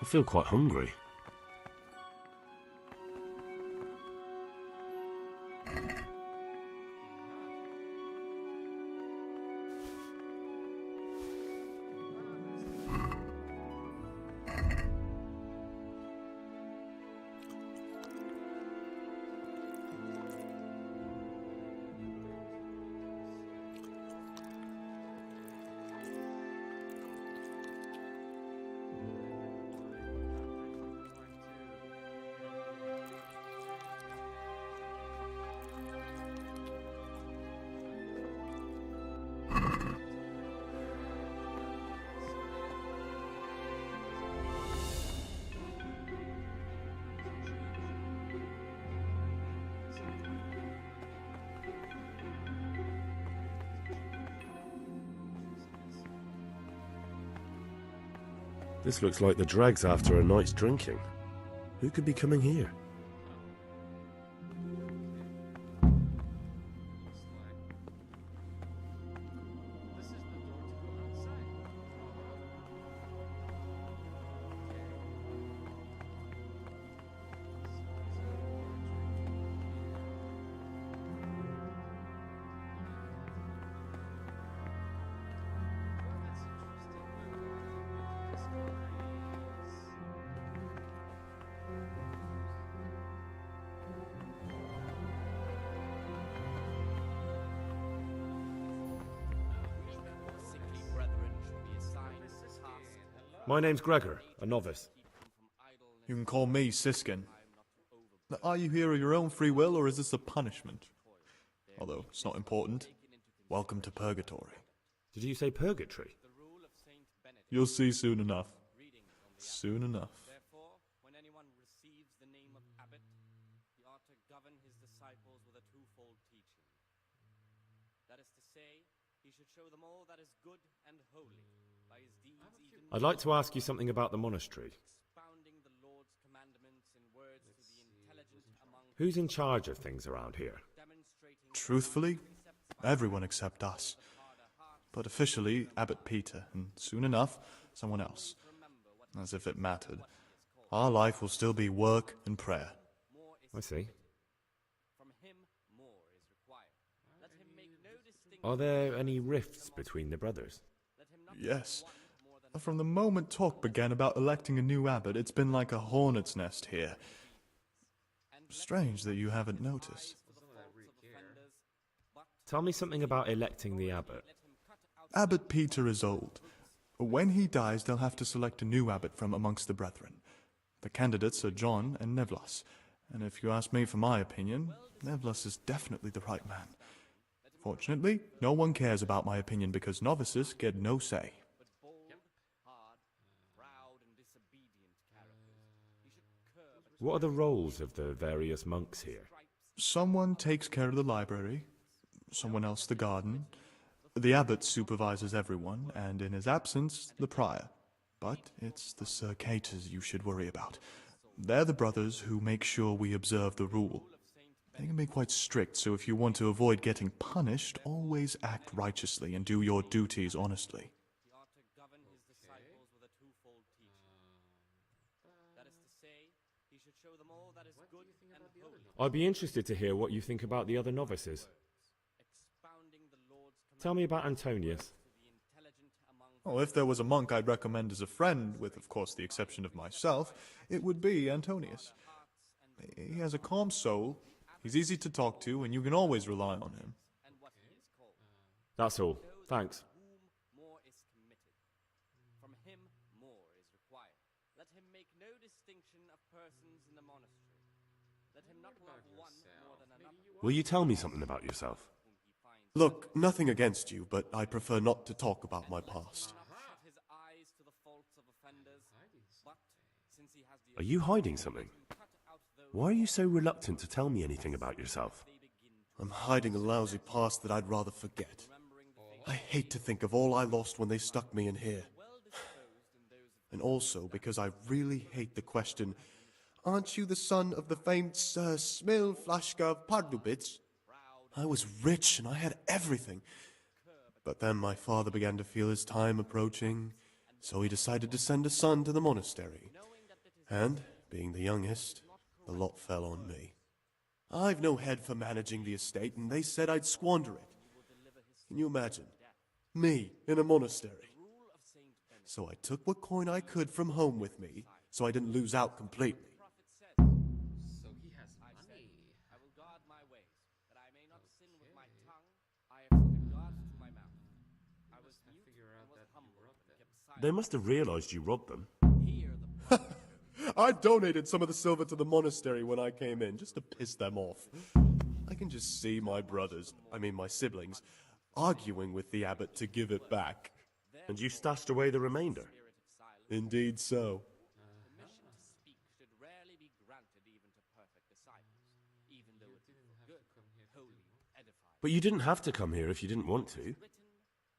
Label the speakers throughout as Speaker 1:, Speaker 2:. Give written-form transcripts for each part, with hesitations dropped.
Speaker 1: I feel quite hungry. This looks like the dregs after a night's drinking. Who could be coming here? My name's Gregor, a novice.
Speaker 2: You can call me Siskin. Are you here of your own free will, or is this a punishment? Although it's not important. Welcome to Purgatory.
Speaker 1: Did you say purgatory?
Speaker 2: You'll see soon enough. Soon enough.
Speaker 3: Therefore, when anyone receives the name of abbot, he ought to govern his disciples with a twofold teaching. That is to say, he should show them all that is good and holy, by his deeds even
Speaker 1: I'd like to ask you something about the monastery.
Speaker 3: expounding the Lord's commandments in words to the intelligent among
Speaker 1: Who's in charge of things around here?
Speaker 3: demonstrating
Speaker 2: Truthfully, everyone except us. But officially, Abbot Peter, and soon enough, someone else. As if it mattered. Our life will still be work and prayer.
Speaker 1: I see.
Speaker 3: from him more is required. Let him make no distinction.
Speaker 1: Are there any rifts between the brothers?
Speaker 3: Let him not
Speaker 2: Yes. From the moment talk began about electing a new abbot, it's been like a hornet's nest here. Strange that you haven't noticed.
Speaker 1: Tell me something about electing the abbot.
Speaker 2: Abbot Peter is old. When he dies, they'll have to select a new abbot from amongst the brethren. The candidates are John and Nevlas. And if you ask me for my opinion, Nevlas is definitely the right man. Fortunately, no one cares about my opinion because novices get no say.
Speaker 3: but bold, hard, proud, and disobedient characters. He should curb and
Speaker 1: What are the roles of the various monks here?
Speaker 2: Someone takes care of the library, someone else the garden. The abbot supervises everyone, and in his absence, the prior. But it's the circators you should worry about. They're the brothers who make sure we observe the rule. They can be quite strict, so if you want to avoid getting punished, always act righteously and do your duties honestly.
Speaker 3: he ought to govern his disciples with a twofold teaching. That is to say, he should show them all that is good and holy,
Speaker 1: I'd be interested to hear what you think about the other novices.
Speaker 3: expounding the Lord's
Speaker 1: Tell me about Antonius.
Speaker 3: to the intelligent among
Speaker 2: Oh, if there was a monk I'd recommend as a friend, with of course the exception of myself, it would be Antonius. He has a calm soul, he's easy to talk to, and you can always rely on him.
Speaker 3: and what he is called.
Speaker 1: That's all. Thanks.
Speaker 3: Whom more is committed. From him more is required. Let him make no distinction of persons in the monastery. Let him not love one more than another.
Speaker 1: Will you tell me something about yourself?
Speaker 3: Whom he finds
Speaker 4: Look, nothing against you, but I prefer not to talk about my past.
Speaker 3: not shut his eyes to the faults of offenders, but since he has the
Speaker 1: Are you hiding something?
Speaker 3: cut out those
Speaker 1: Why are you so reluctant to tell me anything about yourself?
Speaker 3: they begin
Speaker 4: I'm hiding a lousy past that I'd rather forget.
Speaker 3: remembering the faith
Speaker 4: I hate to think of all I lost when they stuck me in here.
Speaker 3: well disposed in those of
Speaker 4: And also because I really hate the question, aren't you the son of the famed Sir Smil Flashka of Pardubitz? I was rich and I had everything. But then my father began to feel his time approaching, So he decided to send a son to the monastery. And, being the youngest, the lot fell on me. I've no head for managing the estate, and they said I'd squander it. Can you imagine? Me, in a monastery. So I took what coin I could from home with me, so I didn't lose out completely.
Speaker 5: So he has money.
Speaker 3: I will guard my ways, that I may not sin with my tongue. I have set a guard to my mouth. I was mute and was humble and kept silent.
Speaker 1: They must have realized you robbed them.
Speaker 3: Here the
Speaker 4: I donated some of the silver to the monastery when I came in, just to piss them off. I can just see my my siblings, arguing with the abbot to give it back.
Speaker 1: And you stashed away the remainder.
Speaker 4: Indeed so.
Speaker 3: permission to speak should rarely be granted even to perfect disciples, even though it be for good, holy, edifying.
Speaker 1: But you didn't have to come here if you didn't want to.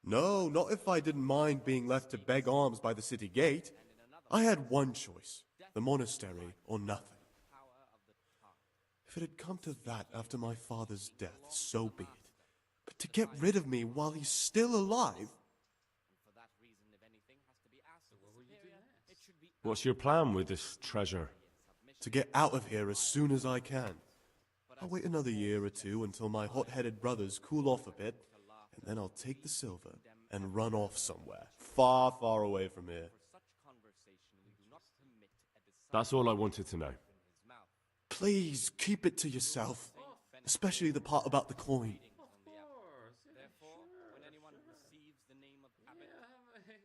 Speaker 4: No, not if I didn't mind being left to beg alms by the city gate. I had one choice, the monastery or nothing. If it had come to that after my father's death, so be it. But to get rid of me while he's still alive?
Speaker 3: For that reason, if anything has to be asked of the superior, it should be
Speaker 1: What's your plan with this treasure?
Speaker 4: To get out of here as soon as I can. I'll wait another year or two until my hot-headed brothers cool off a bit, and then I'll take the silver and run off somewhere, far, far away from here.
Speaker 3: such conversation we do not permit a disciple
Speaker 1: That's all I wanted to know.
Speaker 3: in his mouth.
Speaker 4: Please, keep it to yourself, especially the part about the coin.
Speaker 3: Therefore, when anyone receives the name of abbot,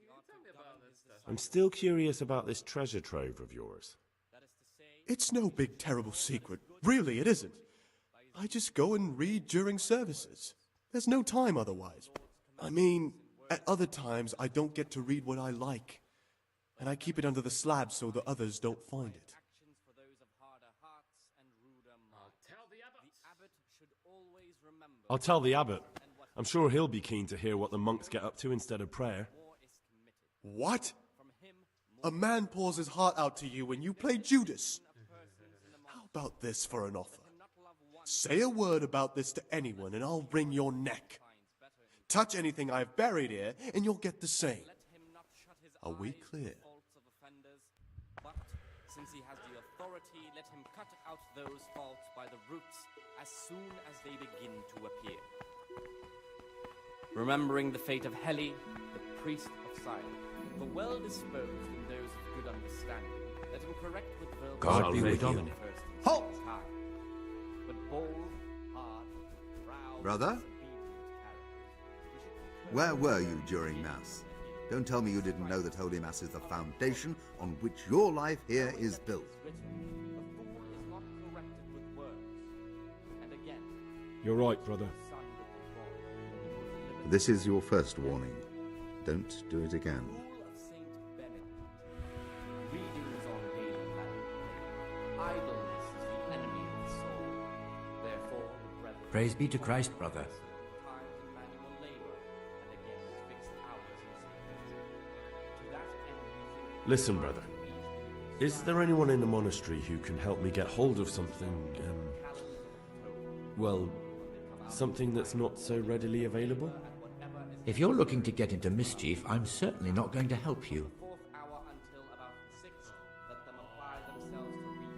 Speaker 3: he ought to govern his disciples.
Speaker 1: I'm still curious about this treasure trove of yours.
Speaker 3: That is to say,
Speaker 4: It's no big, terrible secret. Really, it isn't. I just go and read during services. There's no time otherwise. I mean, at other times, I don't get to read what I like. And I keep it under the slab so the others don't find it.
Speaker 3: actions for those of harder hearts and ruder minds.
Speaker 5: Tell the abbot.
Speaker 3: The abbot should always remember
Speaker 1: I'll tell the abbot. I'm sure he'll be keen to hear what the monks get up to instead of prayer.
Speaker 3: war is committed.
Speaker 4: What?
Speaker 3: From him,
Speaker 4: A man pours his heart out to you when you play Judas. How about this for an offer?
Speaker 3: not love one
Speaker 4: Say a word about this to anyone and I'll wring your neck. Touch anything I've buried here and you'll get the same.
Speaker 3: let him not shut his
Speaker 4: Are we
Speaker 3: eyes to
Speaker 4: clear?
Speaker 3: the faults of offenders. But since he has the authority, let him cut out those faults by the roots as soon as they begin to appear. Remembering the fate of Heli, the priest of silence, for well disposed in those of good understanding, let him correct with verbal
Speaker 6: God be with you.
Speaker 1: Salvation.
Speaker 3: first and
Speaker 6: Halt!
Speaker 3: second time. But bold, hard, proud,
Speaker 6: Brother?
Speaker 3: disobedient characters.
Speaker 6: Where were you during Mass? Don't tell me you didn't know that Holy Mass is the foundation on which your life here is built.
Speaker 3: Written, the fool is not corrected with words. And again,
Speaker 1: You're right, brother.
Speaker 3: son with the wrong.
Speaker 6: This is your first warning. Don't do it again.
Speaker 3: Rule of Saint Benedict. Readings on daily life. Idleness is the enemy of the soul. Therefore, brethren,
Speaker 7: Praise be to Christ, brother.
Speaker 3: times in manual labor, and again at fixed hours in secret. To that end,
Speaker 1: Listen, brother. Is there anyone in the monastery who can help me get hold of something, well, something that's not so readily available?
Speaker 7: If you're looking to get into mischief, I'm certainly not going to help you.
Speaker 3: 4th hour until about the 6th, let them apply themselves to reading.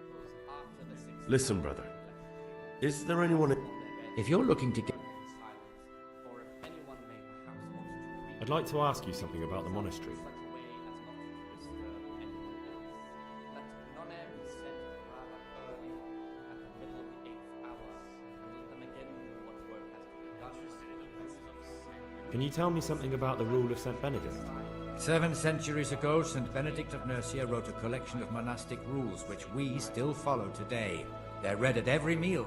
Speaker 3: Suppose after the 6th,
Speaker 1: Listen, brother. Is there anyone in...
Speaker 7: If you're looking to get...
Speaker 3: silence, or if anyone may perhaps want to read
Speaker 1: I'd like to ask you something about the monastery.
Speaker 3: such a way as not to disturb anyone else. Let none be sent rather early, at the middle of the 8th hour, and let them again do what work has to be done.
Speaker 1: Can you tell me something about the rule of St. Benedict?
Speaker 7: 7 centuries ago, St. Benedict of Nursia wrote a collection of monastic rules which we still follow today. They're read at every meal.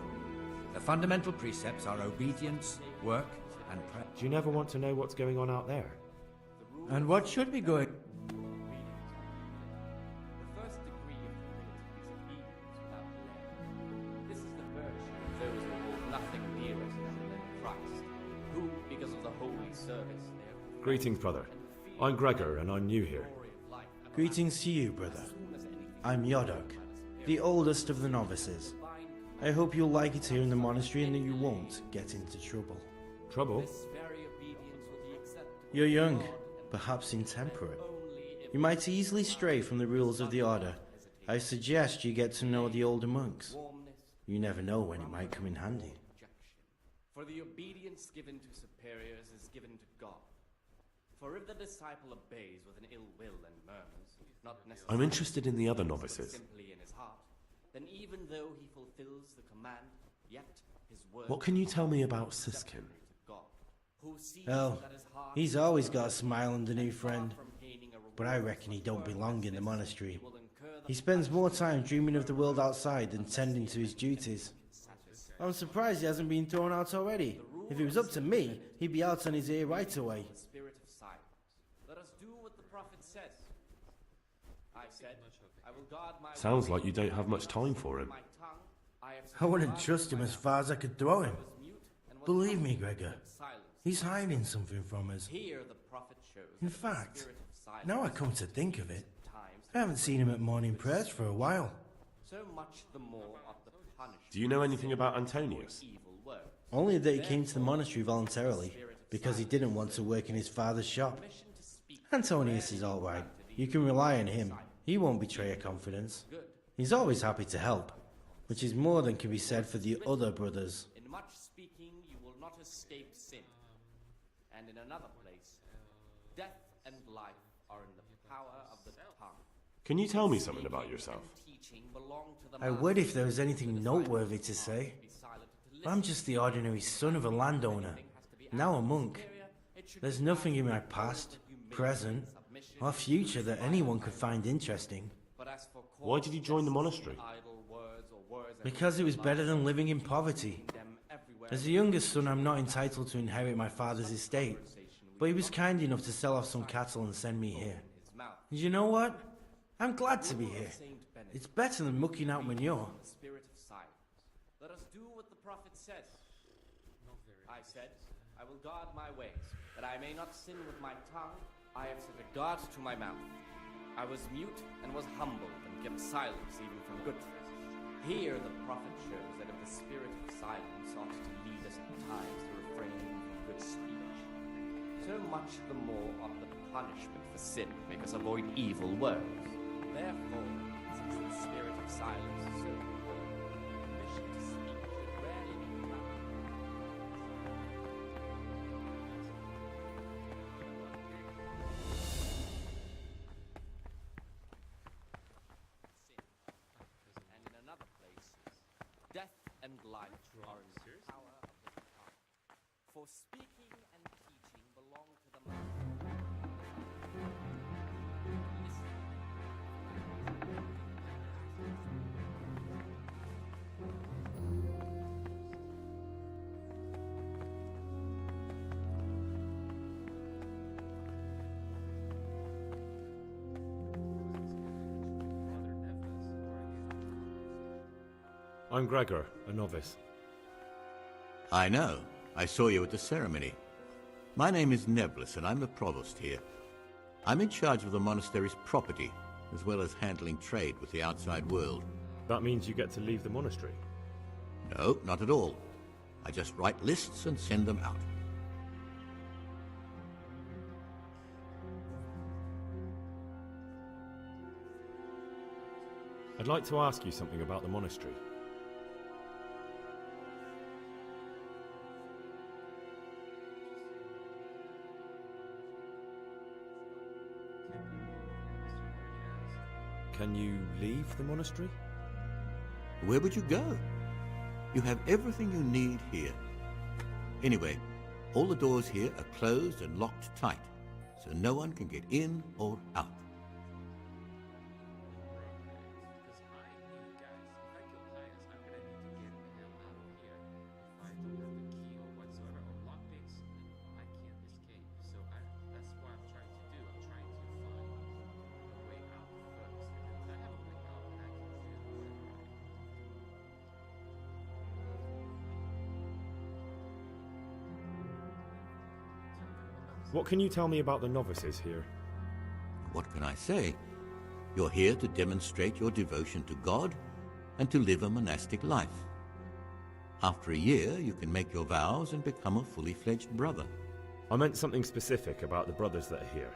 Speaker 7: The fundamental precepts are obedience, work, and prayer.
Speaker 1: Do you never want to know what's going on out there?
Speaker 7: And what should be going...
Speaker 3: The first degree of humility is obedience without delay. This is the virtue of those who hold nothing dearer to them than Christ, who, because of the holy service they have
Speaker 1: Greetings, brother. I'm Gregor, and I'm new here.
Speaker 3: glory of life,
Speaker 8: Greetings to you, brother. I'm Yodok, the oldest of the novices. I hope you'll like it here in the monastery and that you won't get into trouble.
Speaker 1: Trouble?
Speaker 3: this very obedience will be accepted.
Speaker 8: You're young, perhaps intemperate. You might easily stray from the rules of the order. I suggest you get to know the older monks. You never know when it might come in handy.
Speaker 3: For the obedience given to superiors is given to God. For if the disciple obeys with an ill will and murmurs, not necessarily
Speaker 1: I'm interested in the other novices.
Speaker 3: simply in his heart, then even though he fulfills the command, yet his word
Speaker 1: What can you tell me about Siskin?
Speaker 3: to God, who sees
Speaker 8: Oh,
Speaker 3: that his heart
Speaker 8: he's always got a smile on the new friend.
Speaker 3: from gaining a
Speaker 8: But I reckon he don't belong in the monastery.
Speaker 3: will incur the
Speaker 8: He spends more time dreaming of the world outside than tending to his duties. I'm surprised he hasn't been thrown out already. If it was up to me, he'd be out on his ear right away.
Speaker 3: spirit of silence. Let us do what the prophet says. I said, I will guard my
Speaker 1: Sounds like you don't have much time for him.
Speaker 3: my tongue. I have
Speaker 8: I wouldn't trust him as far as I could throw him.
Speaker 3: mute and was
Speaker 8: Believe me, Gregor,
Speaker 3: silence.
Speaker 8: he's hiding something from us.
Speaker 3: Here the prophet shows
Speaker 8: In
Speaker 3: that the
Speaker 8: fact,
Speaker 3: spirit of silence
Speaker 8: now I come to think of it,
Speaker 3: times
Speaker 8: I haven't seen him at morning prayers for a while.
Speaker 3: so much the more of the punishment
Speaker 1: Do you know anything about Antonius?
Speaker 3: evil words.
Speaker 8: Only that he came to the monastery voluntarily, because he didn't want to work in his father's shop. Antonius is all right. You can rely on him. He won't betray your confidence. He's always happy to help, which is more than can be said for the other brothers.
Speaker 3: In much speaking you will not escape sin. And in another place, death and life are in the power of the tongue.
Speaker 1: Can you tell me something about yourself?
Speaker 3: Teaching belong to the
Speaker 8: I would if there was anything noteworthy to say. I'm just the ordinary son of a landowner, now a monk. There's nothing in my past, present, or future that anyone could find interesting.
Speaker 3: But as for
Speaker 1: Why did you join the monastery?
Speaker 3: idle words or words
Speaker 8: Because it was better than living in poverty.
Speaker 3: them everywhere,
Speaker 8: As the youngest son, I'm not entitled to inherit my father's estate, but he was kind enough to sell off some cattle and send me here.
Speaker 3: his mouth,
Speaker 8: And you know what? I'm glad to be here. It's better than mucking out manure.
Speaker 3: the spirit of silence. Let us do what the prophet says. I said, I will guard my ways, that I may not sin with my tongue. I have set a guard to my mouth. I was mute and was humbled and kept silence even from good things. Here the prophet shows that if the spirit of silence ought to lead us at times to refrain from good speech, so much the more ought the punishment for sin make us avoid evil words. Therefore, since the spirit of silence is so important, permission to speak should rarely be granted. And in another place, death and life are in the power of the tongue. For speaking and teaching belong to the mouth. Listen.
Speaker 1: I'm Gregor, a novice.
Speaker 9: I know. I saw you at the ceremony. My name is Neblis, and I'm the provost here. I'm in charge of the monastery's property, as well as handling trade with the outside world.
Speaker 1: That means you get to leave the monastery.
Speaker 9: No, not at all. I just write lists and send them out.
Speaker 1: I'd like to ask you something about the monastery. Can you leave the monastery?
Speaker 9: Where would you go? You have everything you need here. Anyway, all the doors here are closed and locked tight, so no one can get in or out.
Speaker 1: What can you tell me about the novices here?
Speaker 9: What can I say? You're here to demonstrate your devotion to God and to live a monastic life. After a year, you can make your vows and become a fully fledged brother.
Speaker 1: I meant something specific about the brothers that are here.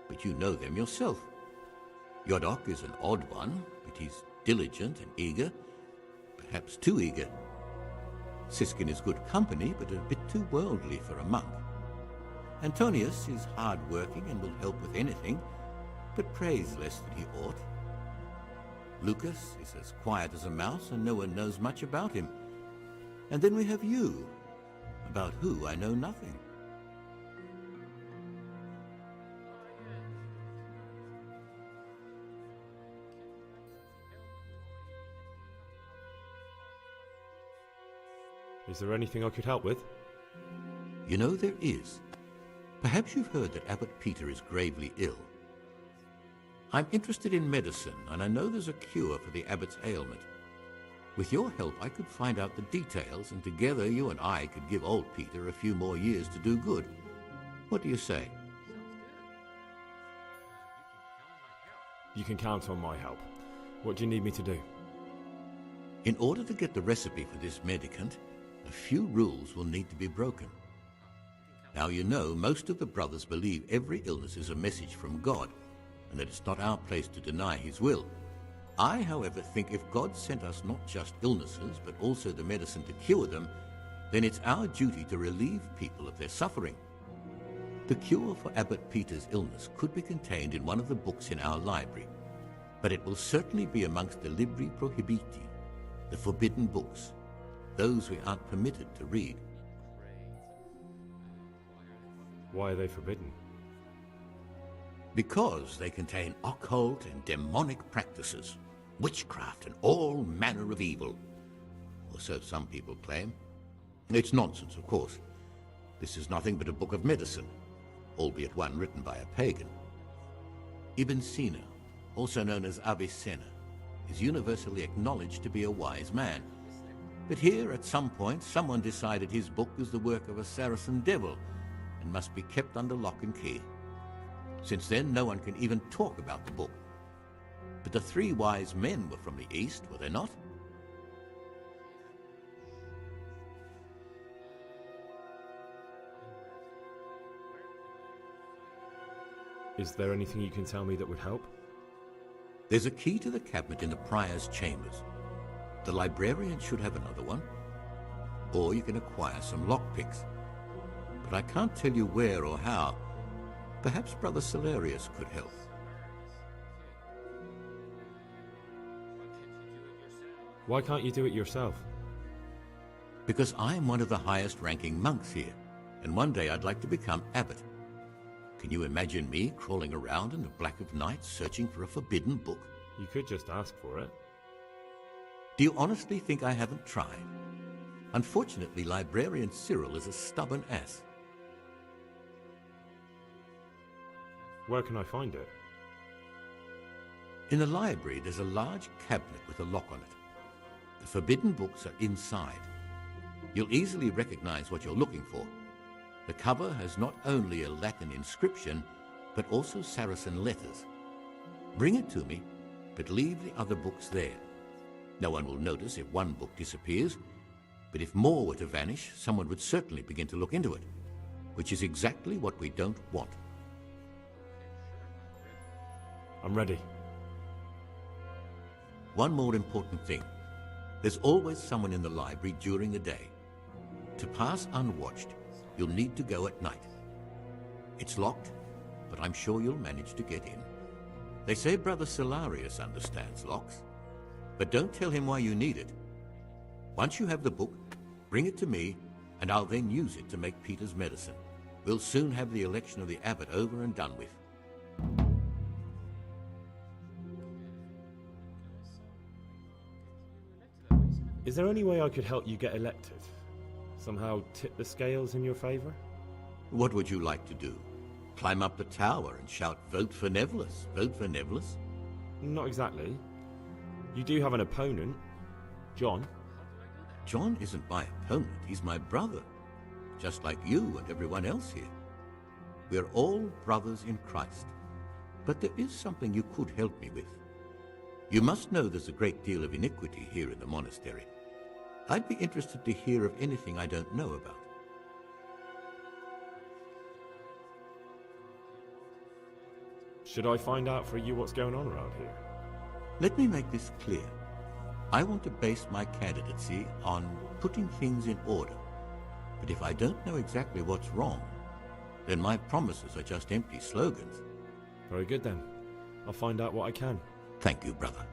Speaker 9: But you know them yourself. Yodok is an odd one, but he's diligent and eager, perhaps too eager. Siskin is good company, but a bit too worldly for a monk. Antonius is hard-working and will help with anything, but prays less than he ought. Lucas is as quiet as a mouse, and no one knows much about him. And then we have you, about who I know nothing.
Speaker 1: Is there anything I could help with?
Speaker 9: You know, there is. Perhaps you've heard that Abbot Peter is gravely ill. I'm interested in medicine, and I know there's a cure for the abbot's ailment. With your help, I could find out the details, and together you and I could give old Peter a few more years to do good. What do you say?
Speaker 1: You can count on my help. What do you need me to do?
Speaker 9: In order to get the recipe for this medicament, a few rules will need to be broken. Now you know, most of the brothers believe every illness is a message from God, and that it's not our place to deny his will. I, however, think if God sent us not just illnesses, but also the medicine to cure them, then it's our duty to relieve people of their suffering. The cure for Abbot Peter's illness could be contained in one of the books in our library, but it will certainly be amongst the Libri Prohibiti, the forbidden books, those we aren't permitted to read.
Speaker 1: Why are they forbidden?
Speaker 9: Because they contain occult and demonic practices, witchcraft and all manner of evil. Or so some people claim. It's nonsense, of course. This is nothing but a book of medicine, albeit one written by a pagan. Ibn Sina, also known as Avicenna, is universally acknowledged to be a wise man. But here, at some point, someone decided his book was the work of a Saracen devil and must be kept under lock and key. Since then, no one can even talk about the book. But the three wise men were from the East, were they not?
Speaker 1: Is there anything you can tell me that would help?
Speaker 9: There's a key to the cabinet in the prior's chambers. The librarian should have another one. Or you can acquire some lockpicks. But I can't tell you where or how. Perhaps Brother Salarius could help.
Speaker 1: Why can't you do it yourself?
Speaker 9: Because I'm one of the highest ranking monks here, and one day I'd like to become abbot. Can you imagine me crawling around in the black of night searching for a forbidden book?
Speaker 1: You could just ask for it.
Speaker 9: Do you honestly think I haven't tried? Unfortunately, Librarian Cyril is a stubborn ass.
Speaker 1: Where can I find it?
Speaker 9: In the library, there's a large cabinet with a lock on it. The forbidden books are inside. You'll easily recognize what you're looking for. The cover has not only a Latin inscription, but also Saracen letters. Bring it to me, but leave the other books there. No one will notice if one book disappears, but if more were to vanish, someone would certainly begin to look into it, which is exactly what we don't want.
Speaker 1: I'm ready.
Speaker 9: One more important thing. There's always someone in the library during the day. To pass unwatched, you'll need to go at night. It's locked, but I'm sure you'll manage to get in. They say Brother Salarius understands locks, but don't tell him why you need it. Once you have the book, bring it to me, and I'll then use it to make Peter's medicine. We'll soon have the election of the abbot over and done with.
Speaker 1: Is there any way I could help you get elected? Somehow tip the scales in your favor?
Speaker 9: What would you like to do? Climb up the tower and shout, "Vote for Nevolis, vote for Nevolis"?
Speaker 1: Not exactly. You do have an opponent, John.
Speaker 9: John isn't my opponent, he's my brother. Just like you and everyone else here. We're all brothers in Christ. But there is something you could help me with. You must know there's a great deal of iniquity here in the monastery. I'd be interested to hear of anything I don't know about.
Speaker 1: Should I find out for you what's going on around here?
Speaker 9: Let me make this clear. I want to base my candidacy on putting things in order. But if I don't know exactly what's wrong, then my promises are just empty slogans.
Speaker 1: Very good then. I'll find out what I can.
Speaker 9: Thank you, brother.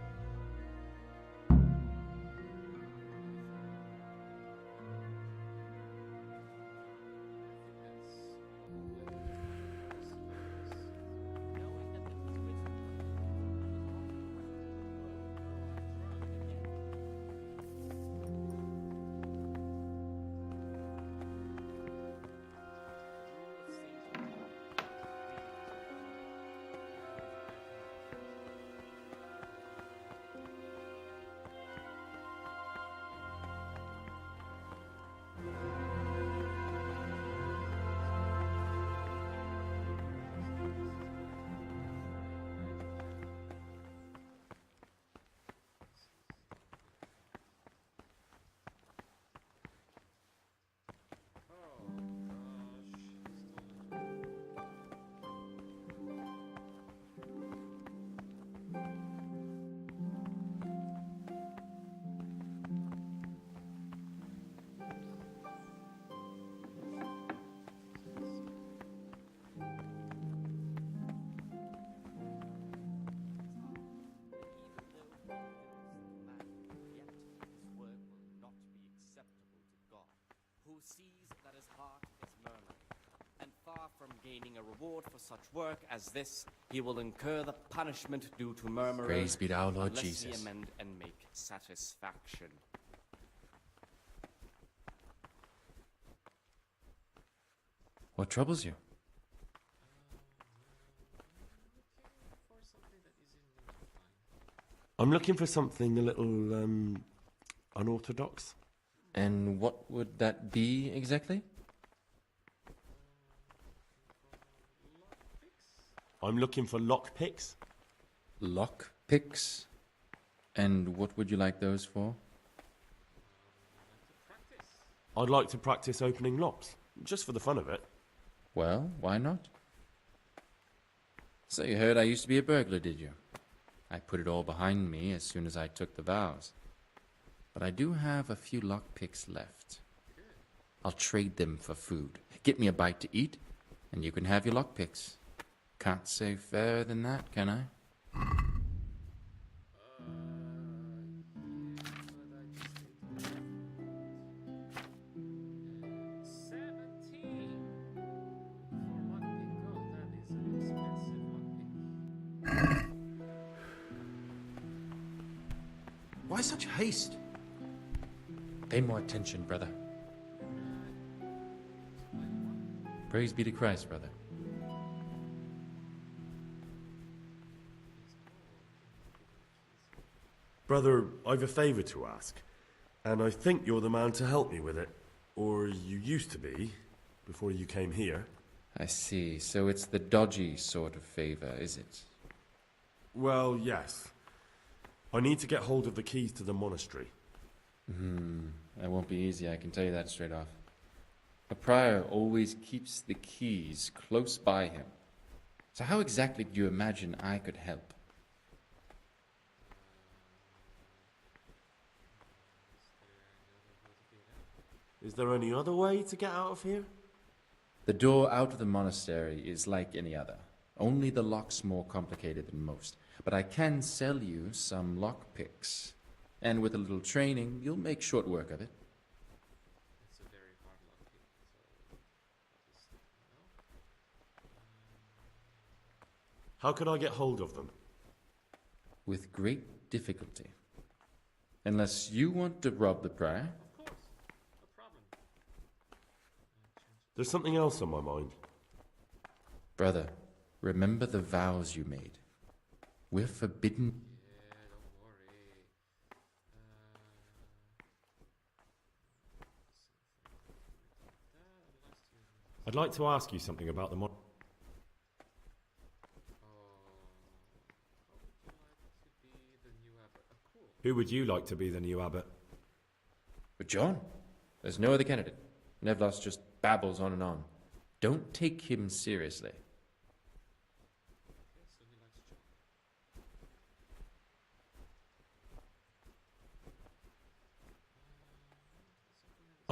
Speaker 3: Sees that his heart is murmuring, and far from gaining a reward for such work as this, he will incur the punishment due to murmurers.
Speaker 5: Praise be to our Lord
Speaker 3: unless
Speaker 5: Jesus.
Speaker 3: he amend and make satisfaction.
Speaker 5: What troubles you?
Speaker 10: I'm looking for something a little unorthodox.
Speaker 5: And what would that be exactly?
Speaker 10: I'm looking for lockpicks.
Speaker 5: Lock picks? And what would you like those for?
Speaker 10: I'd like to practice opening locks, just for the fun of it.
Speaker 5: Well, why not? So you heard I used to be a burglar, did you? I put it all behind me as soon as I took the vows. But I do have a few lockpicks left. I'll trade them for food. Get me a bite to eat, and you can have your lockpicks. Can't say fairer than that, can I?
Speaker 8: Why such haste?
Speaker 5: Pay more attention, brother. Praise be to Christ, brother.
Speaker 10: Brother, I've a favour to ask, and I think you're the man to help me with it. Or you used to be, before you came here.
Speaker 5: I see. So it's the dodgy sort of favor, is it?
Speaker 10: Well, yes. I need to get hold of the keys to the monastery.
Speaker 5: That won't be easy, I can tell you that straight off. A prior always keeps the keys close by him. So how exactly do you imagine I could help?
Speaker 10: Is there any other way to get out of here?
Speaker 5: The door out of the monastery is like any other. Only the lock's more complicated than most. But I can sell you some lockpicks. And with a little training, you'll make short work of it.
Speaker 10: How could I get hold of them?
Speaker 5: With great difficulty. Unless you want to rob the prior.
Speaker 10: There's something else on my mind.
Speaker 5: Brother, remember the vows you made. We're forbidden.
Speaker 1: I'd like to ask you something about the Who would you like to be the new abbot?
Speaker 5: But John, there's no other candidate. Nevlos just babbles on and on. Don't take him seriously.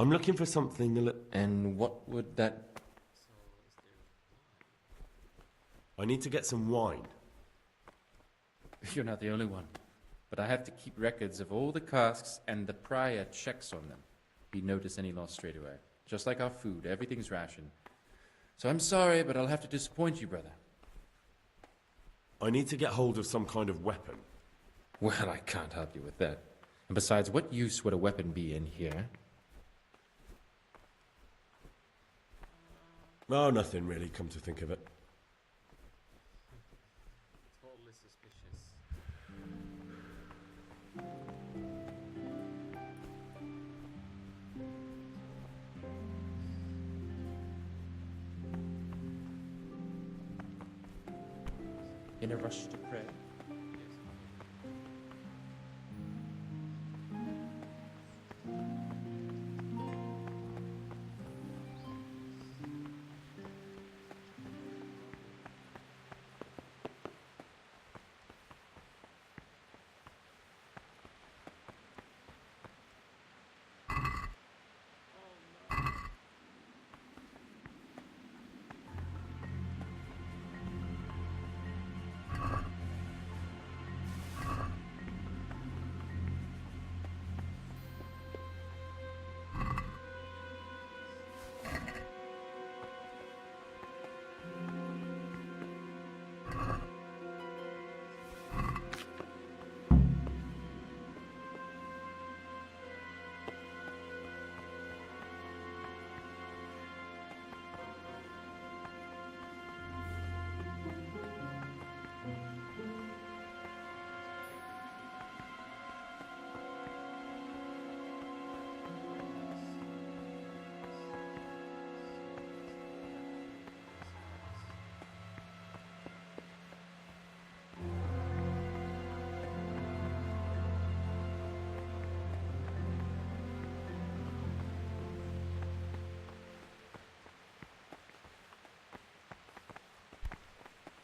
Speaker 10: I'm looking for something a little...
Speaker 5: And what would that...
Speaker 10: I need to get some wine.
Speaker 5: You're not the only one. But I have to keep records of all the casks, and the prior checks on them. He'd notice any loss straight away. Just like our food, everything's rationed. So I'm sorry, but I'll have to disappoint you, brother.
Speaker 10: I need to get hold of some kind of weapon.
Speaker 5: Well, I can't help you with that. And besides, what use would a weapon be in here?
Speaker 10: Oh, nothing really, come to think of it.
Speaker 5: Totally suspicious. In a rush to pray.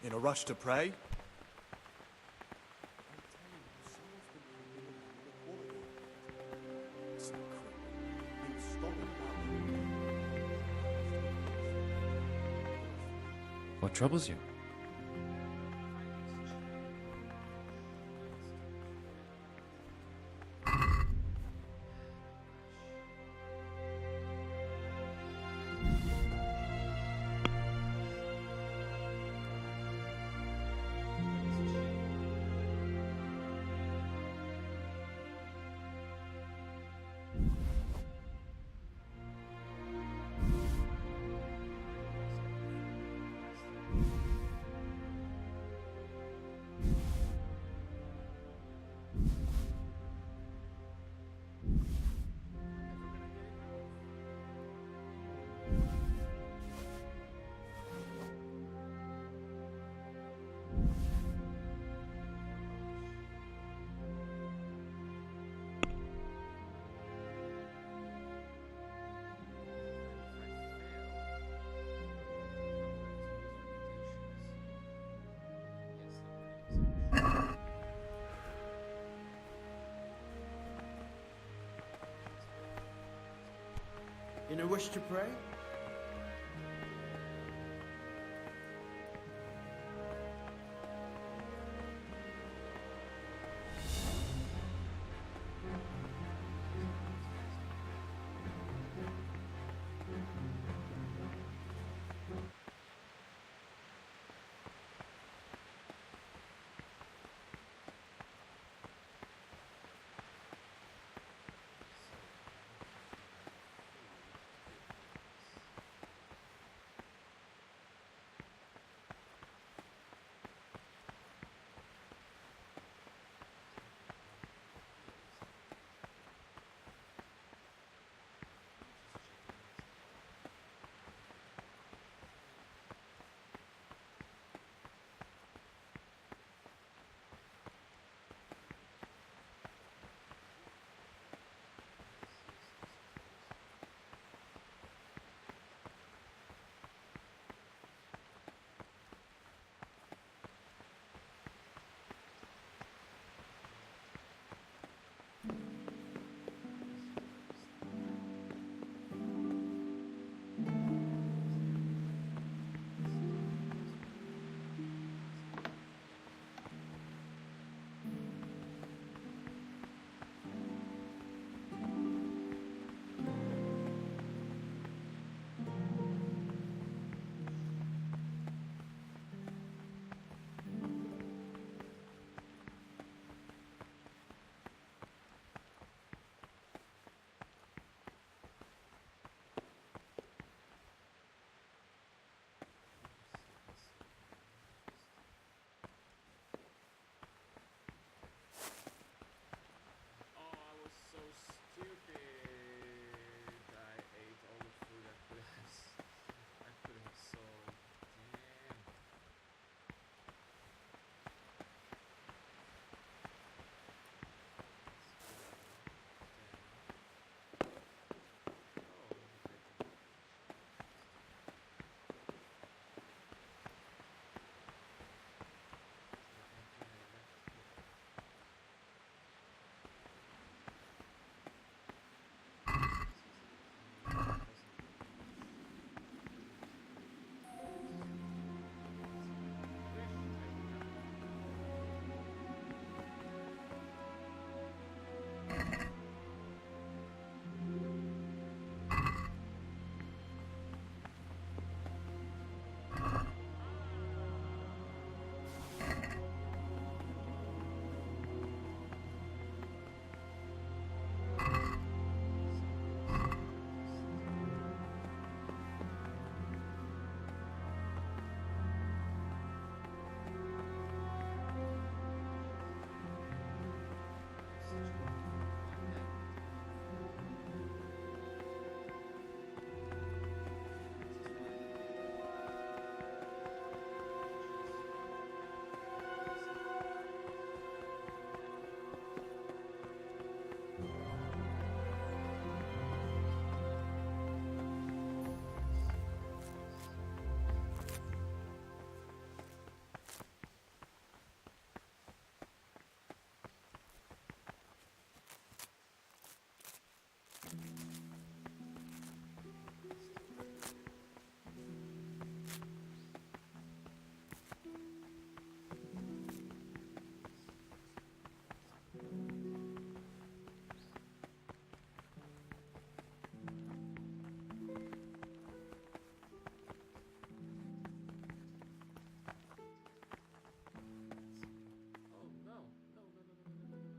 Speaker 2: In a rush to pray?
Speaker 5: What troubles you?
Speaker 8: In a wish to pray?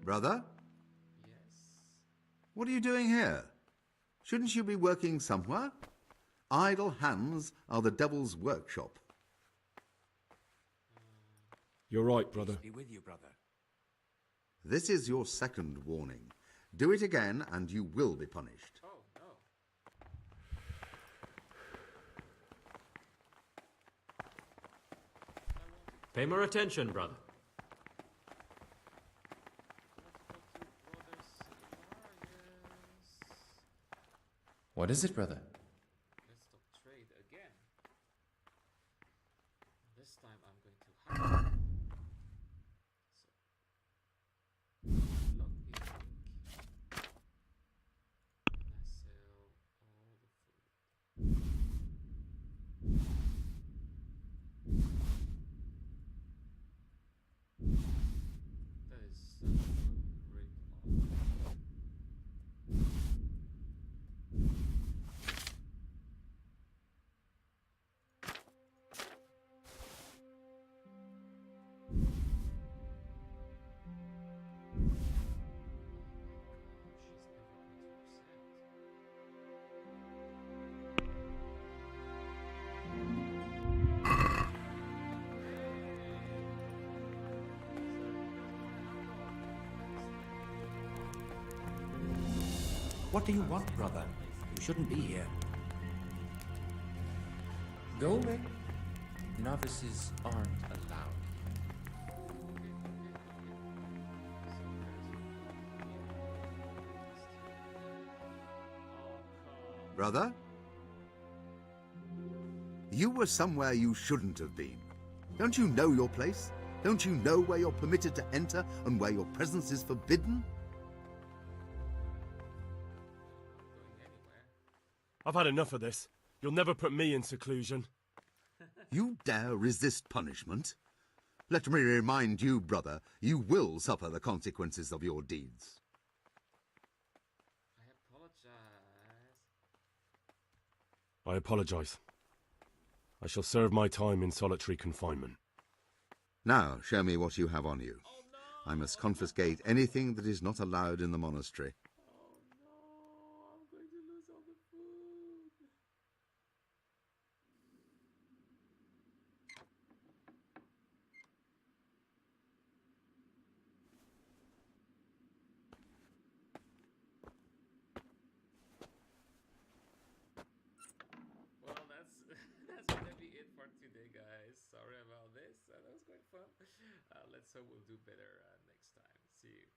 Speaker 6: Brother?
Speaker 5: Yes.
Speaker 6: What are you doing here? Shouldn't you be working somewhere? Idle hands are the devil's workshop.
Speaker 1: You're right, brother.
Speaker 7: Be with you, brother.
Speaker 6: This is your second warning. Do it again and you will be punished.
Speaker 5: Oh, no.
Speaker 11: Pay more attention, brother.
Speaker 5: What is it, brother?
Speaker 11: Let's stop trade again. This time I'm going to hide. That is such a rip-off.
Speaker 7: What do you want, brother? You shouldn't be here.
Speaker 5: Go away. Novices aren't allowed.
Speaker 6: Brother? You were somewhere you shouldn't have been. Don't you know your place? Don't you know where you're permitted to enter and where your presence is forbidden?
Speaker 10: I've had enough of this. You'll never put me in seclusion.
Speaker 6: You dare resist punishment? Let me remind you, brother, you will suffer the consequences of your deeds.
Speaker 10: I apologize. I shall serve my time in solitary confinement.
Speaker 6: Now, show me what you have on you. I must confiscate anything that is not allowed in the monastery.
Speaker 11: Well, that's gonna be it for today, guys. Sorry about this. That was quite fun. Let's hope we'll do better next time. See you.